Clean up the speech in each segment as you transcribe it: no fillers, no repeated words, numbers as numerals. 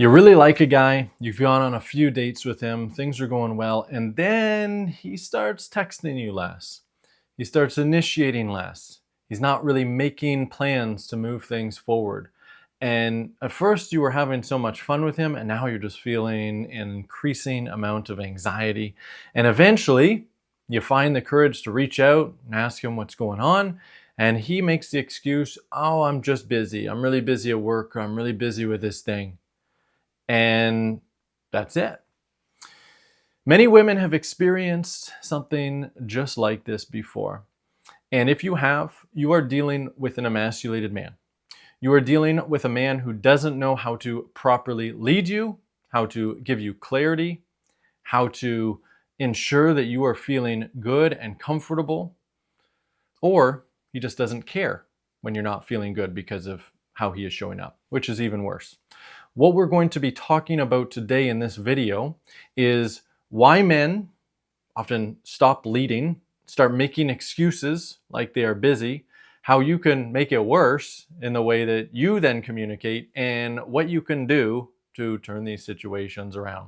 You really like a guy, you've gone on a few dates with him, things are going well, and then he starts texting you less. He starts initiating less. He's not really making plans to move things forward. And at first, you were having so much fun with him, and now you're just feeling an increasing amount of anxiety. And eventually, you find the courage to reach out and ask him what's going on. And he makes the excuse, "Oh, I'm just busy. I'm really busy at work, or I'm really busy with this thing." And that's it. Many women have experienced something just like this before. And if you have, you are dealing with an emasculated man. You are dealing with a man who doesn't know how to properly lead you, how to give you clarity, how to ensure that you are feeling good and comfortable, or he just doesn't care when you're not feeling good because of how he is showing up, which is even worse. What we're going to be talking about today in this video is why men often stop leading, start making excuses like they are busy, how you can make it worse in the way that you then communicate, and what you can do to turn these situations around.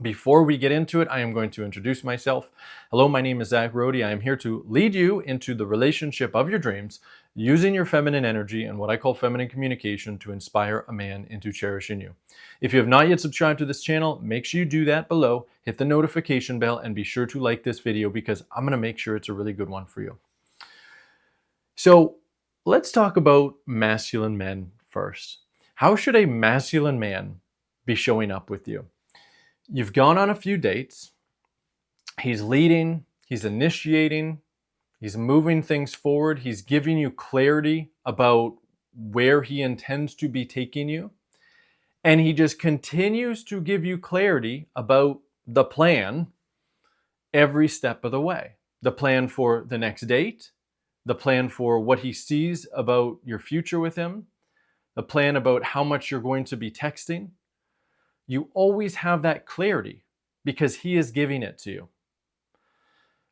Before we get into it, I am going to introduce myself. Hello, my name is Zach Rohde. I am here to lead you into the relationship of your dreams using your feminine energy and what I call feminine communication to inspire a man into cherishing you. If you have not yet subscribed to this channel, make sure you do that below, hit the notification bell, and be sure to like this video because I'm going to make sure it's a really good one for you. So let's talk about masculine men first. How should a masculine man be showing up with you? You've gone on a few dates. He's leading, he's initiating, he's moving things forward, he's giving you clarity about where he intends to be taking you. And he just continues to give you clarity about the plan every step of the way. The plan for the next date, the plan for what he sees about your future with him, the plan about how much you're going to be texting. You always have that clarity because he is giving it to you.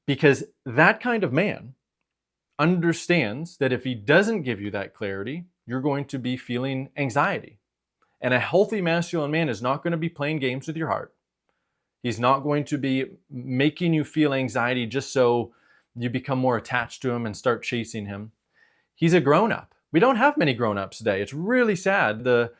Because that kind of man understands that if he doesn't give you that clarity, you're going to be feeling anxiety. And a healthy masculine man is not going to be playing games with your heart. He's not going to be making you feel anxiety just so you become more attached to him and start chasing him. He's a grown-up. We don't have many grown-ups today. It's really sad. The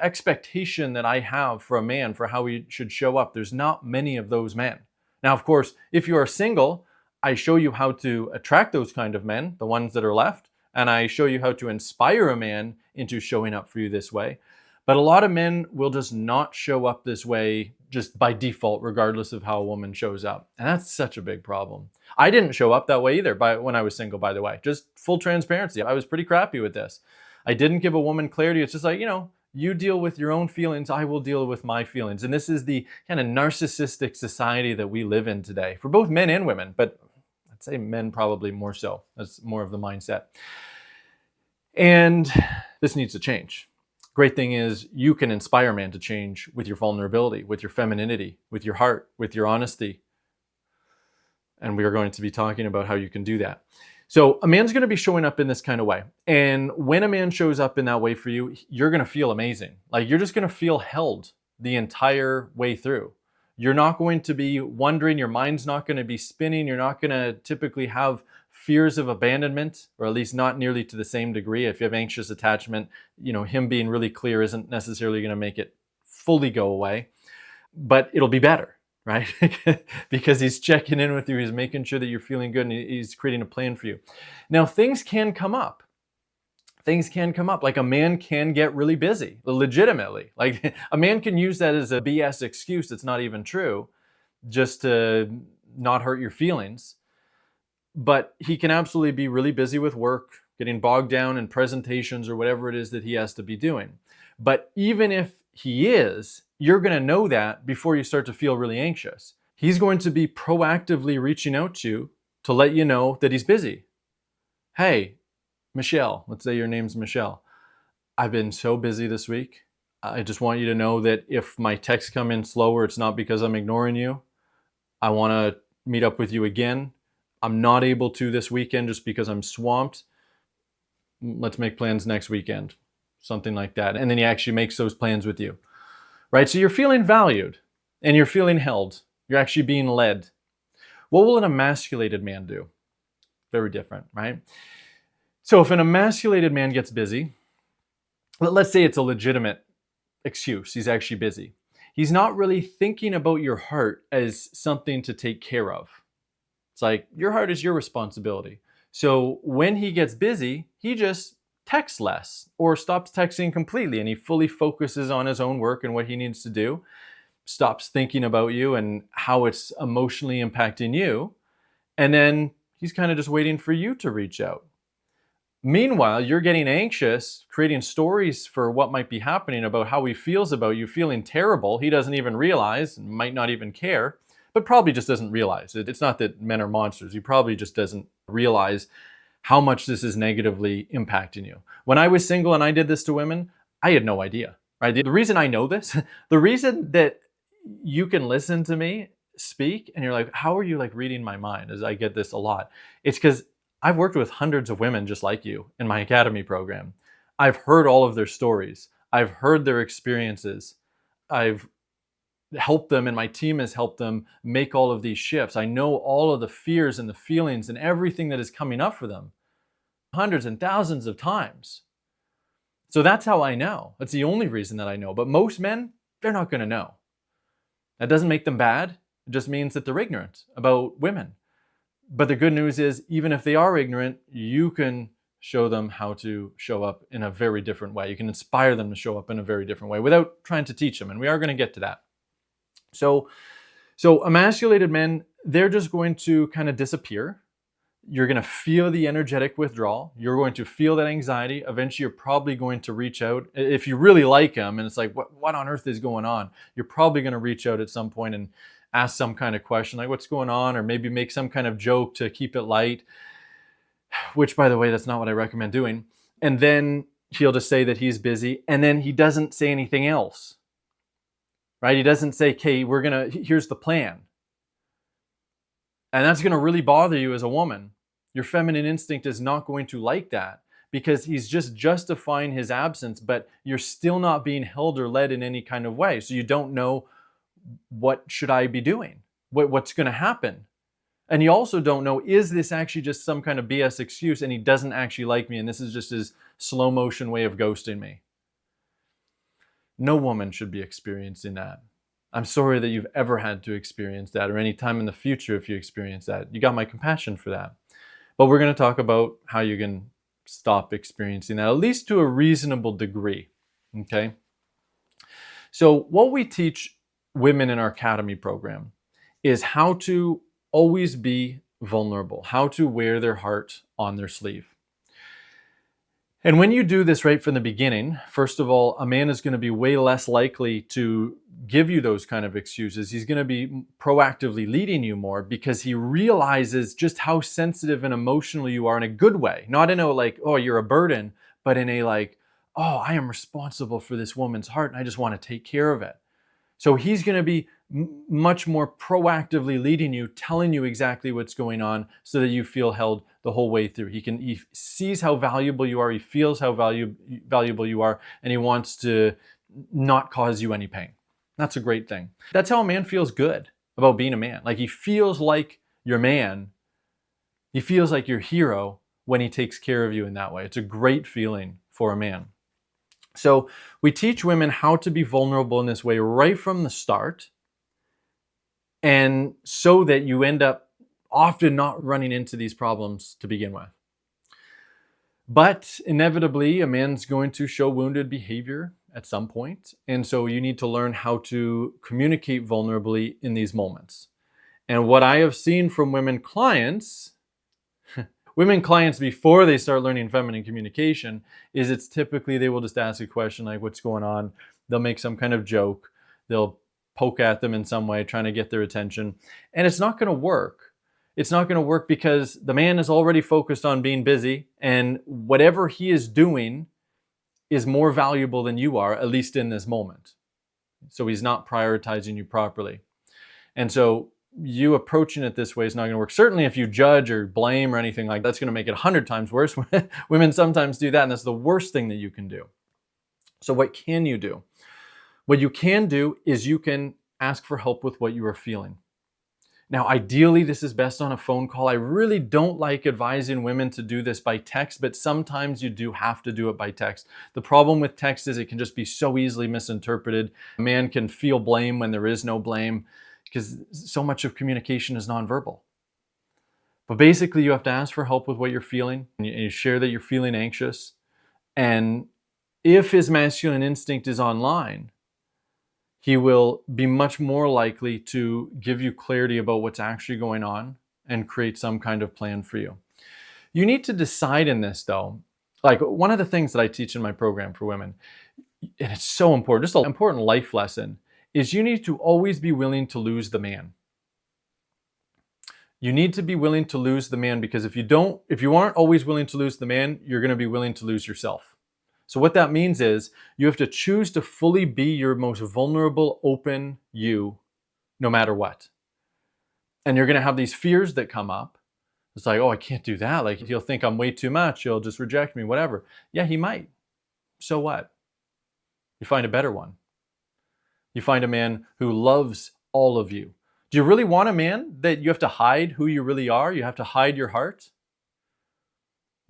expectation that I have for a man for how he should show up, there's not many of those men. Now, of course, if you are single, I show you how to attract those kind of men, the ones that are left, and I show you how to inspire a man into showing up for you this way. But a lot of men will just not show up this way just by default, regardless of how a woman shows up. And that's such a big problem. I didn't show up that way either when I was single, by the way. Just full transparency. I was pretty crappy with this. I didn't give a woman clarity. It's just like, you deal with your own feelings, I will deal with my feelings. And this is the kind of narcissistic society that we live in today for both men and women, but I'd say men probably more so. That's more of the mindset. And this needs to change. Great thing is you can inspire man to change with your vulnerability, with your femininity, with your heart, with your honesty. And we are going to be talking about how you can do that. So a man's going to be showing up in this kind of way. And when a man shows up in that way for you, you're going to feel amazing. Like you're just going to feel held the entire way through. You're not going to be wondering, your mind's not going to be spinning. You're not going to typically have fears of abandonment, or at least not nearly to the same degree. If you have anxious attachment, him being really clear isn't necessarily going to make it fully go away, but it'll be better. Right? Because he's checking in with you, he's making sure that you're feeling good, and he's creating a plan for you. Now, things can come up. Things can come up. Like a man can get really busy, legitimately. Like a man can use that as a BS excuse that's not even true, just to not hurt your feelings. But he can absolutely be really busy with work, getting bogged down in presentations or whatever it is that he has to be doing. But even if he is, you're going to know that before you start to feel really anxious. He's going to be proactively reaching out to you to let you know that he's busy. Hey, Michelle, let's say your name's Michelle. I've been so busy this week. I just want you to know that if my texts come in slower, it's not because I'm ignoring you. I want to meet up with you again. I'm not able to this weekend just because I'm swamped. Let's make plans next weekend. something like that. And then he actually makes those plans with you, right? So you're feeling valued and you're feeling held. You're actually being led. What will an emasculated man do? Very different, right? So if an emasculated man gets busy, let's say it's a legitimate excuse, he's actually busy. He's not really thinking about your heart as something to take care of. It's like your heart is your responsibility. So when he gets busy, he just texts less or stops texting completely and he fully focuses on his own work and what he needs to do, stops thinking about you and how it's emotionally impacting you. And then he's kind of just waiting for you to reach out. Meanwhile, you're getting anxious, creating stories for what might be happening about how he feels about you, feeling terrible. He doesn't even realize, might not even care, but probably just doesn't realize it. It's not that men are monsters. He probably just doesn't realize how much this is negatively impacting you. When I was single and I did this to women, I had no idea, right? The reason I know this, the reason that you can listen to me speak and you're like, how are you like reading my mind? As I get this a lot. It's because I've worked with hundreds of women just like you in my academy program. I've heard all of their stories. I've heard their experiences. I've helped them and my team has helped them make all of these shifts. I know all of the fears and the feelings and everything that is coming up for them hundreds and thousands of times. So that's how I know. That's the only reason that I know. But most men, they're not going to know. That doesn't make them bad. It just means that they're ignorant about women. But the good news is, even if they are ignorant, you can show them how to show up in a very different way. You can inspire them to show up in a very different way without trying to teach them. And we are going to get to that. So emasculated men, they're just going to kind of disappear. You're going to feel the energetic withdrawal. You're going to feel that anxiety. Eventually, you're probably going to reach out. If you really like him and it's like, what on earth is going on? You're probably going to reach out at some point and ask some kind of question like, what's going on? Or maybe make some kind of joke to keep it light, which, by the way, that's not what I recommend doing. And then he'll just say that he's busy. And then he doesn't say anything else, right? He doesn't say, okay, here's the plan. And that's going to really bother you as a woman. Your feminine instinct is not going to like that because he's just justifying his absence, but you're still not being held or led in any kind of way. So you don't know, what should I be doing? What's going to happen? And you also don't know, is this actually just some kind of BS excuse and he doesn't actually like me and this is just his slow motion way of ghosting me? No woman should be experiencing that. I'm sorry that you've ever had to experience that or any time in the future if you experience that. You got my compassion for that. But we're going to talk about how you can stop experiencing that, at least to a reasonable degree. Okay? So what we teach women in our academy program is how to always be vulnerable, how to wear their heart on their sleeve. And when you do this right from the beginning, first of all, a man is going to be way less likely to give you those kind of excuses. He's going to be proactively leading you more because he realizes just how sensitive and emotional you are in a good way. Not in a like, oh, you're a burden, but in a like, oh, I am responsible for this woman's heart and I just want to take care of it. So he's going to be much more proactively leading you, telling you exactly what's going on so that you feel held the whole way through. He sees how valuable you are, he feels how valuable you are, and he wants to not cause you any pain. That's a great thing. That's how a man feels good about being a man. Like he feels like your man. He feels like your hero when he takes care of you in that way. It's a great feeling for a man. So we teach women how to be vulnerable in this way right from the start, and so that you end up often not running into these problems to begin with. But inevitably, a man's going to show wounded behavior at some point, and so you need to learn how to communicate vulnerably in these moments. And what I have seen from women clients before they start learning feminine communication is it's typically they will just ask a question like, what's going on? They'll make some kind of joke. They'll poke at them in some way, trying to get their attention. And it's not going to work. It's not going to work because the man is already focused on being busy and whatever he is doing is more valuable than you are, at least in this moment. So he's not prioritizing you properly. And so you approaching it this way is not going to work. Certainly if you judge or blame or anything like that, that's going to make it 100 times worse. Women sometimes do that, and that's the worst thing that you can do. So what can you do? What you can do is you can ask for help with what you are feeling. Now, ideally, this is best on a phone call. I really don't like advising women to do this by text, but sometimes you do have to do it by text. The problem with text is it can just be so easily misinterpreted. A man can feel blame when there is no blame because so much of communication is nonverbal. But basically, you have to ask for help with what you're feeling, and you share that you're feeling anxious. And if his masculine instinct is online, he will be much more likely to give you clarity about what's actually going on and create some kind of plan for you. You need to decide in this though, like one of the things that I teach in my program for women, and it's so important, just an important life lesson, is you need to always be willing to lose the man. You need to be willing to lose the man, because if you aren't always willing to lose the man, you're going to be willing to lose yourself. So what that means is you have to choose to fully be your most vulnerable, open you, no matter what. And you're going to have these fears that come up. It's like, oh, I can't do that. Like, he'll think I'm way too much. He'll just reject me, whatever. Yeah, he might. So what? You find a better one. You find a man who loves all of you. Do you really want a man that you have to hide who you really are? You have to hide your heart?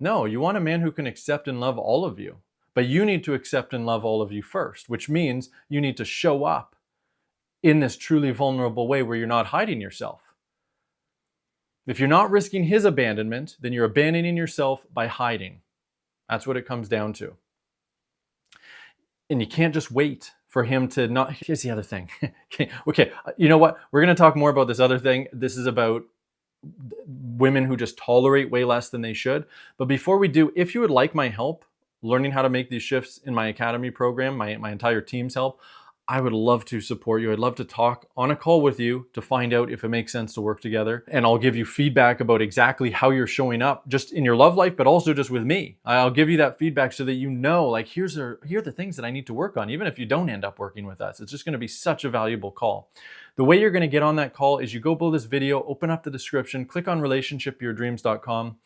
No, you want a man who can accept and love all of you. But you need to accept and love all of you first, which means you need to show up in this truly vulnerable way where you're not hiding yourself. If you're not risking his abandonment, then you're abandoning yourself by hiding. That's what it comes down to. And you can't just wait for him to not. Here's the other thing. Okay, you know what? We're going to talk more about this other thing. This is about women who just tolerate way less than they should. But before we do, if you would like my help learning how to make these shifts in my academy program, my entire team's help, I would love to support you. I'd love to talk on a call with you to find out if it makes sense to work together. And I'll give you feedback about exactly how you're showing up just in your love life, but also just with me. I'll give you that feedback so that you know, like, here are the things that I need to work on, even if you don't end up working with us. It's just going to be such a valuable call. The way you're going to get on that call is you go below this video, open up the description, click on relationshipyourdreams.com,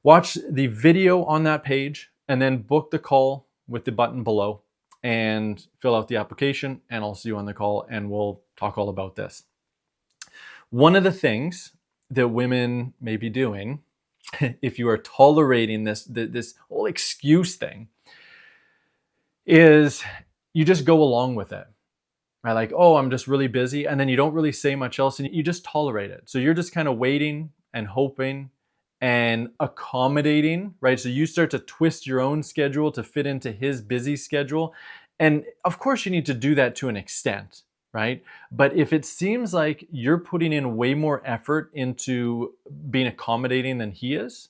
watch the video on that page, and then book the call with the button below and fill out the application, and I'll see you on the call and we'll talk all about this. One of the things that women may be doing, if you are tolerating this whole excuse thing, is you just go along with it. Right? Like, oh, I'm just really busy, and then you don't really say much else and you just tolerate it. So you're just kind of waiting and hoping and accommodating, right? So you start to twist your own schedule to fit into his busy schedule. And of course you need to do that to an extent, right? But if it seems like you're putting in way more effort into being accommodating than he is,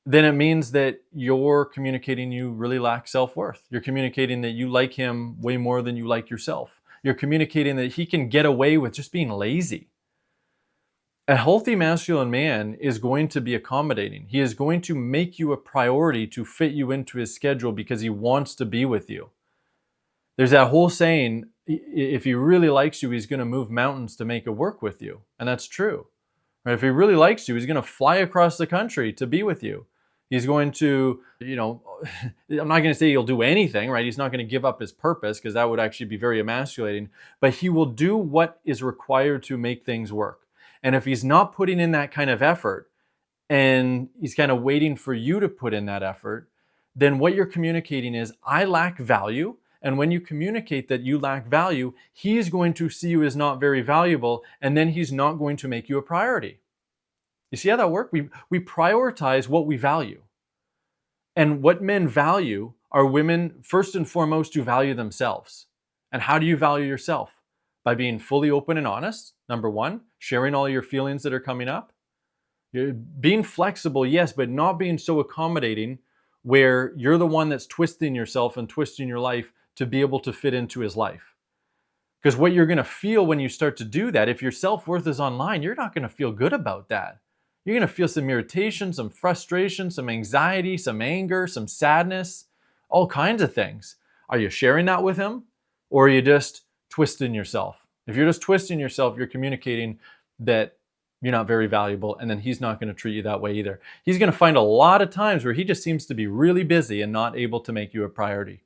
then it means that you're communicating you really lack self-worth. You're communicating that you like him way more than you like yourself. You're communicating that he can get away with just being lazy. A healthy masculine man is going to be accommodating. He is going to make you a priority to fit you into his schedule because he wants to be with you. There's that whole saying, if he really likes you, he's going to move mountains to make it work with you. And that's true. Right? If he really likes you, he's going to fly across the country to be with you. He's going to, I'm not going to say he'll do anything, right? He's not going to give up his purpose because that would actually be very emasculating. But he will do what is required to make things work. And if he's not putting in that kind of effort and he's kind of waiting for you to put in that effort, then what you're communicating is, I lack value. And when you communicate that you lack value, he's going to see you as not very valuable, and then he's not going to make you a priority. You see how that works? We prioritize what we value. And what men value are women, first and foremost, who value themselves. And how do you value yourself? By being fully open and honest, number one, sharing all your feelings that are coming up. You're being flexible, yes, but not being so accommodating where you're the one that's twisting yourself and twisting your life to be able to fit into his life. Because what you're going to feel when you start to do that, if your self-worth is online, you're not going to feel good about that. You're going to feel some irritation, some frustration, some anxiety, some anger, some sadness, all kinds of things. Are you sharing that with him? Or are you just twisting yourself? If you're just twisting yourself, you're communicating that you're not very valuable, and then he's not going to treat you that way either. He's going to find a lot of times where he just seems to be really busy and not able to make you a priority.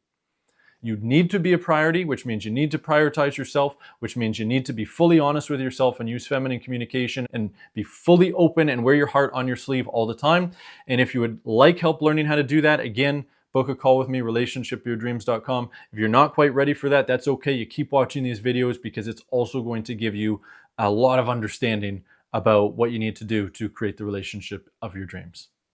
You need to be a priority, which means you need to prioritize yourself, which means you need to be fully honest with yourself and use feminine communication and be fully open and wear your heart on your sleeve all the time. And if you would like help learning how to do that, again, book a call with me, relationshipyourdreams.com. If you're not quite ready for that, that's okay. You keep watching these videos because it's also going to give you a lot of understanding about what you need to do to create the relationship of your dreams.